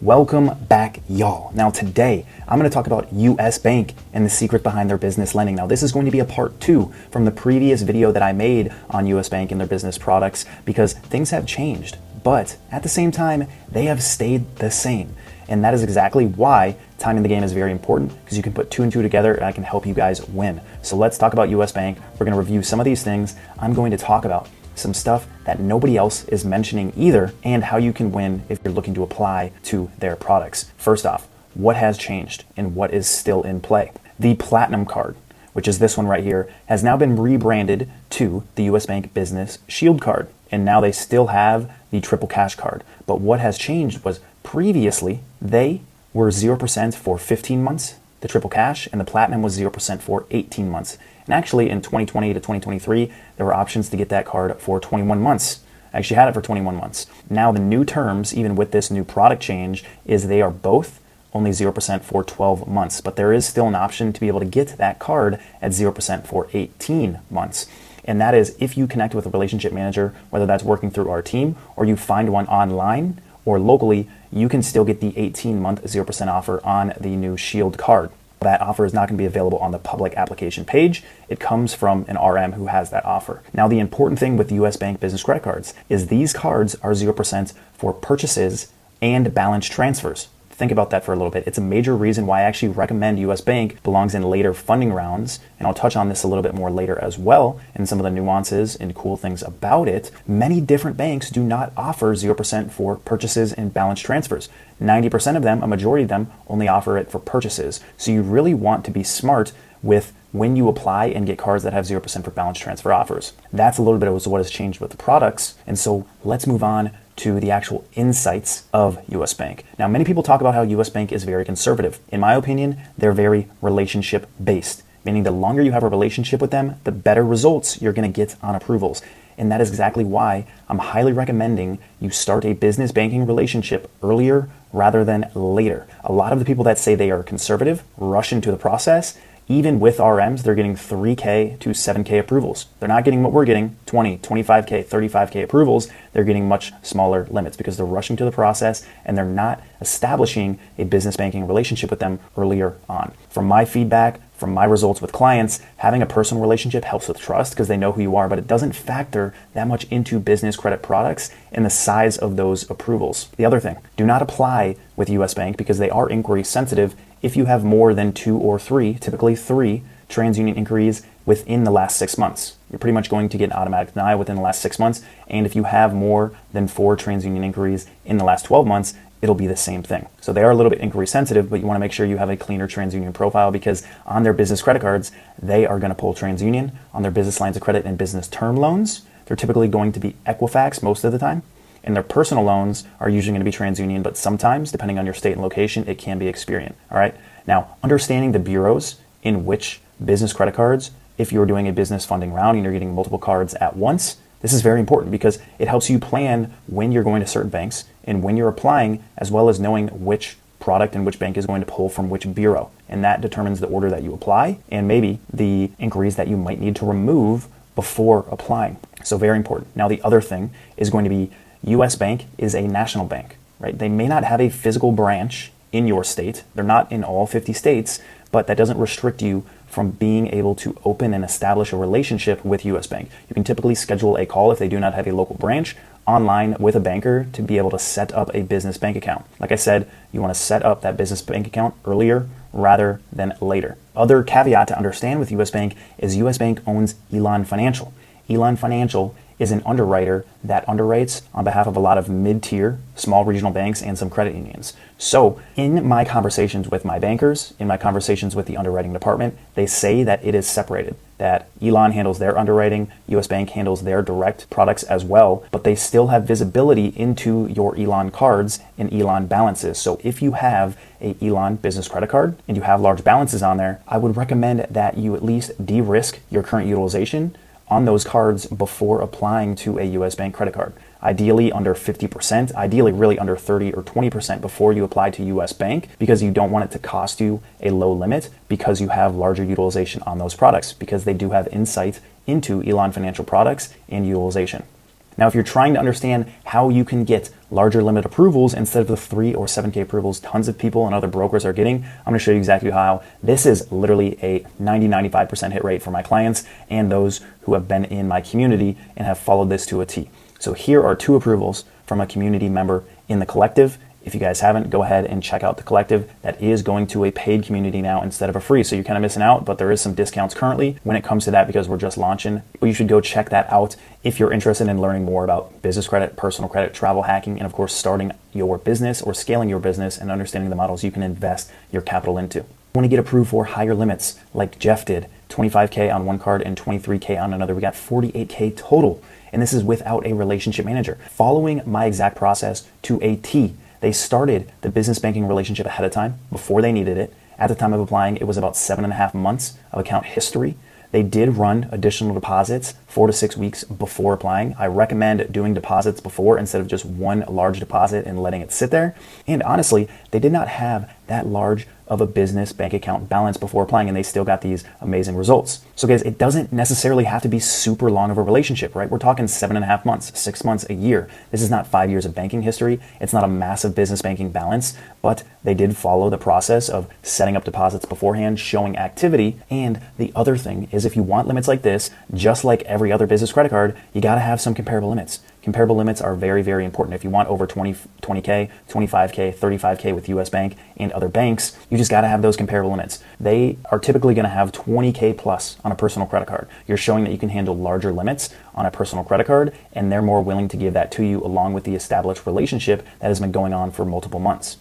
Welcome back, y'all. Now today, I'm going to talk about US Bank and the secret behind their business lending. Now this is going to be a part 2 from the previous video that I made on US Bank and their business products because things have changed, but at the same time, they have stayed the same. And that is exactly why time in the game is very important, because you can put 2 and 2 together and I can help you guys win. So let's talk about US Bank. We're going to review some of these things. I'm going to talk about some stuff that nobody else is mentioning either, and how you can win if you're looking to apply to their products. First off, what has changed and what is still in play? The Platinum Card, which is this one right here, has now been rebranded to the US Bank Business Shield Card. And now they still have the Triple Cash Card. But what has changed was previously they were 0% for 15 months, the Triple Cash, and the Platinum was 0% for 18 months. And actually in 2020 to 2023, there were options to get that card for 21 months. I actually had it for 21 months. Now the new terms, even with this new product change, is they are both only 0% for 12 months. But there is still an option to be able to get that card at 0% for 18 months. And that is if you connect with a relationship manager, whether that's working through our team or you find one online or locally, you can still get the 18-month 0% offer on the new Shield card. That offer is not going to be available on the public application page. It comes from an RM who has that offer. Now, the important thing with US Bank business credit cards is these cards are 0% for purchases and balance transfers. Think about that for a little bit. It's a major reason why I actually recommend US Bank belongs in later funding rounds, and I'll touch on this a little bit more later as well, and some of the nuances and cool things about it. Many different banks do not offer 0% for purchases and balance transfers. 90% of them, a majority of them, only offer it for purchases. So you really want to be smart with when you apply and get cards that have 0% for balance transfer offers. That's a little bit of what has changed with the products. And so let's move on to the actual insights of US Bank. Now, many people talk about how US Bank is very conservative. In my opinion, they're very relationship based, meaning the longer you have a relationship with them, the better results you're going to get on approvals. And that is exactly why I'm highly recommending you start a business banking relationship earlier rather than later. A lot of the people that say they are conservative rush into the process. Even with RMs, they're getting 3K to 7K approvals. They're not getting what we're getting, 20, 25K, 35K approvals. They're getting much smaller limits because they're rushing to the process and they're not establishing a business banking relationship with them earlier on. From my feedback, from my results with clients, having a personal relationship helps with trust because they know who you are, but it doesn't factor that much into business credit products and the size of those approvals. The other thing, do not apply with US Bank because they are inquiry sensitive if you have more than 2 or 3, typically 3, TransUnion inquiries within the last 6 months. You're pretty much going to get an automatic denial within the last 6 months. And if you have more than 4 TransUnion inquiries in the last 12 months, it'll be the same thing. So they are a little bit inquiry sensitive, but you want to make sure you have a cleaner TransUnion profile because on their business credit cards, they are going to pull TransUnion. On their business lines of credit and business term loans, they're typically going to be Equifax most of the time. And their personal loans are usually going to be TransUnion, but sometimes, depending on your state and location, it can be Experian. All right. Now, understanding the bureaus in which business credit cards, if you're doing a business funding round and you're getting multiple cards at once, this is very important because it helps you plan when you're going to certain banks and when you're applying, as well as knowing which product and which bank is going to pull from which bureau. And that determines the order that you apply and maybe the inquiries that you might need to remove before applying. So very important. Now, the other thing is going to be US Bank is a national bank, right? They may not have a physical branch in your state. They're not in all 50 states, but that doesn't restrict you from being able to open and establish a relationship with US Bank. You can typically schedule a call if they do not have a local branch online with a banker to be able to set up a business bank account. Like I said, you want to set up that business bank account earlier rather than later. Other caveat to understand with US Bank is US Bank owns Elan Financial. Elan Financial is an underwriter that underwrites on behalf of a lot of mid-tier, small regional banks and some credit unions. So in my conversations with my bankers, in my conversations with the underwriting department, they say that it is separated, that Elan handles their underwriting, US Bank handles their direct products as well, but they still have visibility into your Elan cards and Elan balances. So if you have a Elan business credit card and you have large balances on there, I would recommend that you at least de-risk your current utilization on those cards before applying to a US Bank credit card. Ideally under 50%, ideally really under 30 or 20% before you apply to US Bank, because you don't want it to cost you a low limit because you have larger utilization on those products, because they do have insight into Elan Financial products and utilization. Now, if you're trying to understand how you can get larger limit approvals instead of the 3 or 7K approvals tons of people and other brokers are getting, I'm going to show you exactly how. This is literally a 90-95% hit rate for my clients and those who have been in my community and have followed this to a T. So here are 2 approvals from a community member in the collective. If you guys haven't, go ahead and check out the collective. That is going to a paid community now instead of a free. So you're kind of missing out, but there is some discounts currently when it comes to that because we're just launching. But you should go check that out if you're interested in learning more about business credit, personal credit, travel hacking, and of course, starting your business or scaling your business and understanding the models you can invest your capital into. You want to get approved for higher limits like Jeff did, 25K on one card and 23K on another. We got 48K total. And this is without a relationship manager. Following my exact process to a T. They started the business banking relationship ahead of time before they needed it. At the time of applying, it was about 7.5 months of account history. They did run additional deposits 4 to 6 weeks before applying. I recommend doing deposits before instead of just one large deposit and letting it sit there. And honestly, they did not have that large of a business bank account balance before applying, and they still got these amazing results. So guys, it doesn't necessarily have to be super long of a relationship, right? We're talking 7.5 months, 6 months, a year. This is not 5 years of banking history. It's not a massive business banking balance, but they did follow the process of setting up deposits beforehand, showing activity. And the other thing is if you want limits like this, just like every other business credit card, you gotta have some comparable limits. Comparable limits are very, very important. If you want over 20K, 25K, 35K with US Bank and other banks, you just got to have those comparable limits. They are typically going to have 20K plus on a personal credit card. You're showing that you can handle larger limits on a personal credit card, and they're more willing to give that to you along with the established relationship that has been going on for multiple months.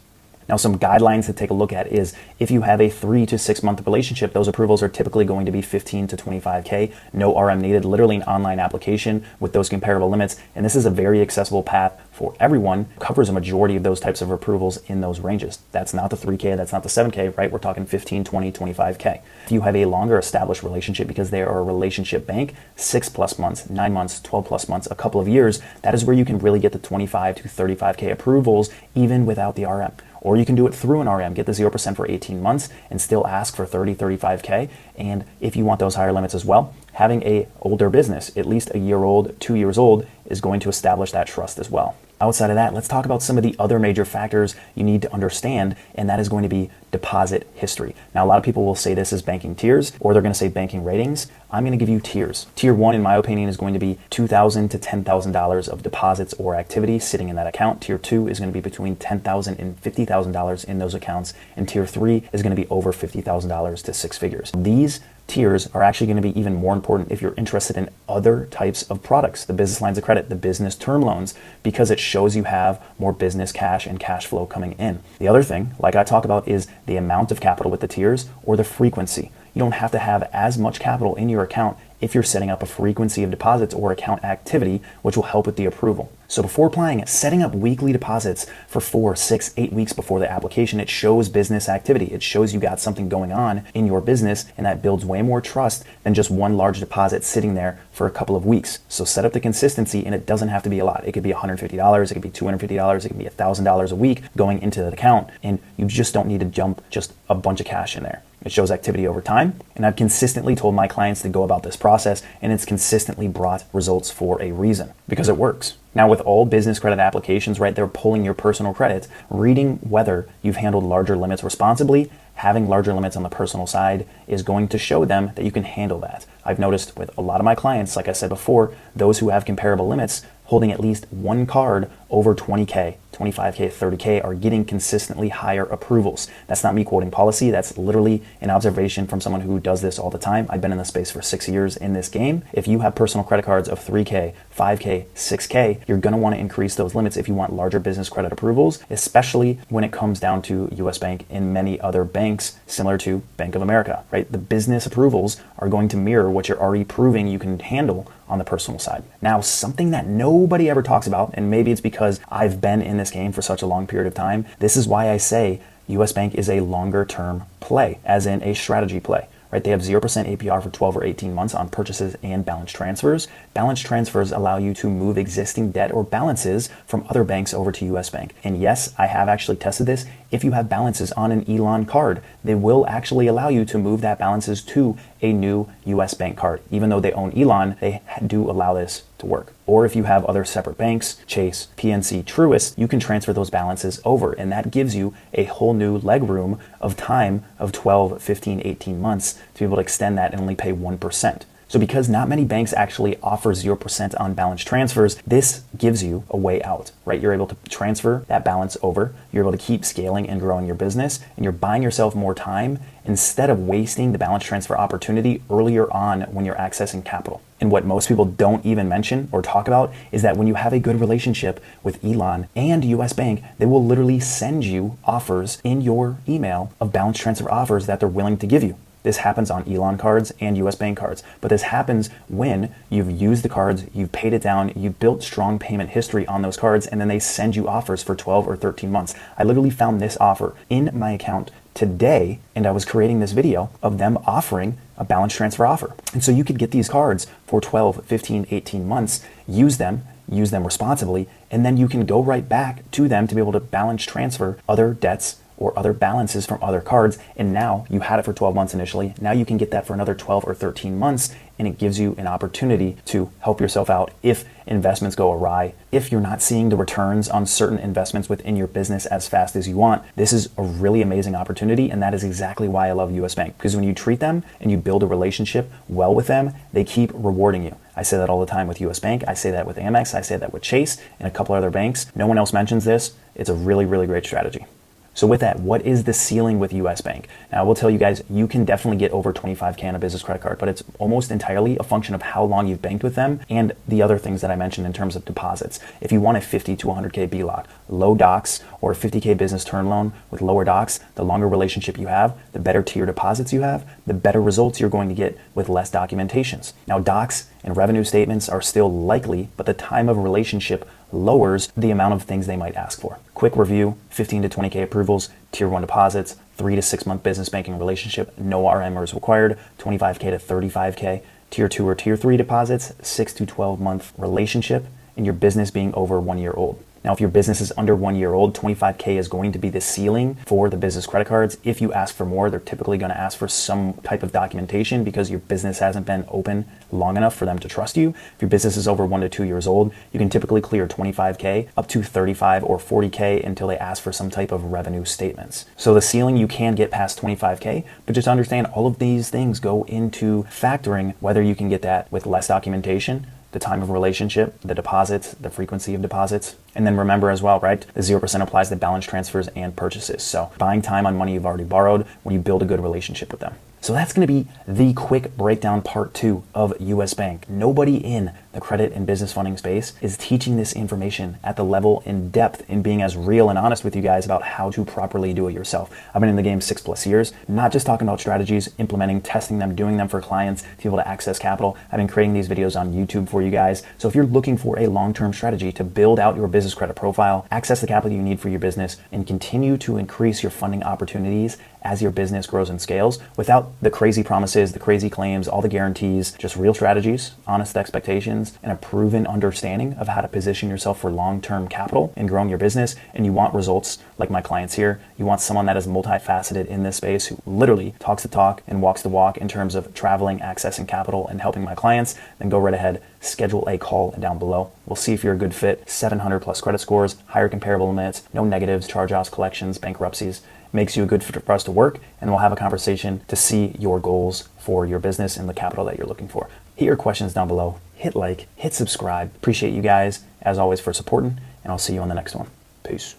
Now, some guidelines to take a look at is if you have a 3 to 6 month relationship, those approvals are typically going to be 15 to 25K, no RM needed, literally an online application with those comparable limits. And this is a very accessible path for everyone, covers a majority of those types of approvals in those ranges. That's not the 3K, that's not the 7K, right? We're talking 15, 20, 25K. If you have a longer established relationship because they are a relationship bank, 6+ months, 9 months, 12+ months, a couple of years, that is where you can really get the 25 to 35K approvals even without the RM. Or you can do it through an RM, get the 0% for 18 months and still ask for 30, 35K. And if you want those higher limits as well, having a older business, at least a year old, 2 years old, is going to establish that trust as well. Outside of that, let's talk about some of the other major factors you need to understand, and that is going to be deposit history. Now, a lot of people will say this is banking tiers, or they're going to say banking ratings. I'm going to give you tiers. Tier 1, in my opinion, is going to be $2,000 to $10,000 of deposits or activity sitting in that account. Tier 2 is going to be between $10,000 and $50,000 in those accounts, and Tier 3 is going to be over $50,000 to 6 figures. These tiers are actually going to be even more important if you're interested in other types of products, the business lines of credit, the business term loans, because it shows you have more business cash and cash flow coming in. The other thing, like I talk about, is the amount of capital with the tiers or the frequency. You don't have to have as much capital in your account if you're setting up a frequency of deposits or account activity, which will help with the approval. So before applying, setting up weekly deposits for 4, 6, 8 weeks before the application, it shows business activity. It shows you got something going on in your business, and that builds way more trust than just one large deposit sitting there for a couple of weeks. So set up the consistency, and it doesn't have to be a lot. It could be $150, it could be $250, it could be $1,000 a week going into the account, and you just don't need to dump just a bunch of cash in there. It shows activity over time, and I've consistently told my clients to go about this process, and it's consistently brought results for a reason, because it works. Now, with all business credit applications, right, they're pulling your personal credit, reading whether you've handled larger limits responsibly, having larger limits on the personal side is going to show them that you can handle that. I've noticed with a lot of my clients, like I said before, those who have comparable limits, holding at least one card over 20K, 25K, 30K are getting consistently higher approvals. That's not me quoting policy. That's literally an observation from someone who does this all the time. I've been in the space for 6 years in this game. If you have personal credit cards of 3K, 5K, 6K, you're going to want to increase those limits if you want larger business credit approvals, especially when it comes down to US Bank and many other banks similar to Bank of America, right? The business approvals are going to mirror what you're already proving you can handle on the personal side. Now, something that nobody ever talks about, and maybe it's because I've been in this game for such a long period of time, this is why I say US Bank is a longer term play, as in a strategy play. Right? They have 0% APR for 12 or 18 months on purchases and balance transfers. Balance transfers allow you to move existing debt or balances from other banks over to US Bank. And yes, I have actually tested this. If you have balances on an Elon card, they will actually allow you to move that balances to a new US Bank card. Even though they own Elon, they do allow this to work. Or if you have other separate banks, Chase, PNC, Truist, you can transfer those balances over, and that gives you a whole new leg room of time of 12, 15, 18 months to be able to extend that and only pay 1%. So because not many banks actually offer 0% on balance transfers, this gives you a way out, right? You're able to transfer that balance over, you're able to keep scaling and growing your business, and you're buying yourself more time instead of wasting the balance transfer opportunity earlier on when you're accessing capital. And what most people don't even mention or talk about is that when you have a good relationship with Elon and US Bank, they will literally send you offers in your email of balance transfer offers that they're willing to give you. This happens on Elon cards and US Bank cards, but this happens when you've used the cards, you've paid it down, you've built strong payment history on those cards, and then they send you offers for 12 or 13 months. I literally found this offer in my account today, and I was creating this video of them offering a balance transfer offer. And so you could get these cards for 12, 15, 18 months, use them responsibly, and then you can go right back to them to be able to balance transfer other debts or other balances from other cards. And now you had it for 12 months initially. Now you can get that for another 12 or 13 months. And it gives you an opportunity to help yourself out if investments go awry, if you're not seeing the returns on certain investments within your business as fast as you want. This is a really amazing opportunity. And that is exactly why I love US Bank, because when you treat them and you build a relationship well with them, they keep rewarding you. I say that all the time with US Bank. I say that with Amex. I say that with Chase and a couple other banks. No one else mentions this. It's a really, really great strategy. So with that, what is the ceiling with US Bank? Now I will tell you guys, you can definitely get over 25K on a business credit card, but it's almost entirely a function of how long you've banked with them and the other things that I mentioned in terms of deposits. If you want a 50 to 100K BLOC, low docs, or a 50K business term loan with lower docs, the longer relationship you have, the better tier deposits you have, the better results you're going to get with less documentations. Now docs and revenue statements are still likely, but the time of relationship lowers the amount of things they might ask for. Quick review, 15 to 20K approvals, tier 1 deposits, 3 to 6 month business banking relationship, no RM is required, 25K to 35K, tier 2 or tier 3 deposits, 6 to 12 month relationship, and your business being over 1 year old. Now, if your business is under 1 year old, 25K is going to be the ceiling for the business credit cards. If you ask for more, they're typically going to ask for some type of documentation because your business hasn't been open long enough for them to trust you. If your business is over 1 to 2 years old, you can typically clear 25K up to 35 or 40K until they ask for some type of revenue statements. So the ceiling, you can get past 25K, but just understand all of these things go into factoring whether you can get that with less documentation, the time of relationship, the deposits, the frequency of deposits. And then remember as well, right? The 0% applies to balance transfers and purchases. So buying time on money you've already borrowed when you build a good relationship with them. So that's going to be the quick breakdown part 2 of US Bank. Nobody in the credit and business funding space is teaching this information at the level in depth and being as real and honest with you guys about how to properly do it yourself. I've been in the game 6+ years, not just talking about strategies, implementing, testing them, doing them for clients to be able to access capital. I've been creating these videos on YouTube for you guys. So if you're looking for a long-term strategy to build out your business credit profile, access the capital you need for your business, and continue to increase your funding opportunities as your business grows and scales without the crazy promises, the crazy claims, all the guarantees, just real strategies, honest expectations, and a proven understanding of how to position yourself for long-term capital and growing your business. And you want results like my clients here. You want someone that is multifaceted in this space who literally talks the talk and walks the walk in terms of traveling, accessing capital, and helping my clients. Then go right ahead, schedule a call down below. We'll see if you're a good fit. 700+ credit scores, higher comparable limits, no negatives, charge-offs, collections, bankruptcies. Makes you a good fit for us to work, and we'll have a conversation to see your goals for your business and the capital that you're looking for. Hit your questions down below, hit like, hit subscribe. Appreciate you guys, as always, for supporting, and I'll see you on the next one. Peace.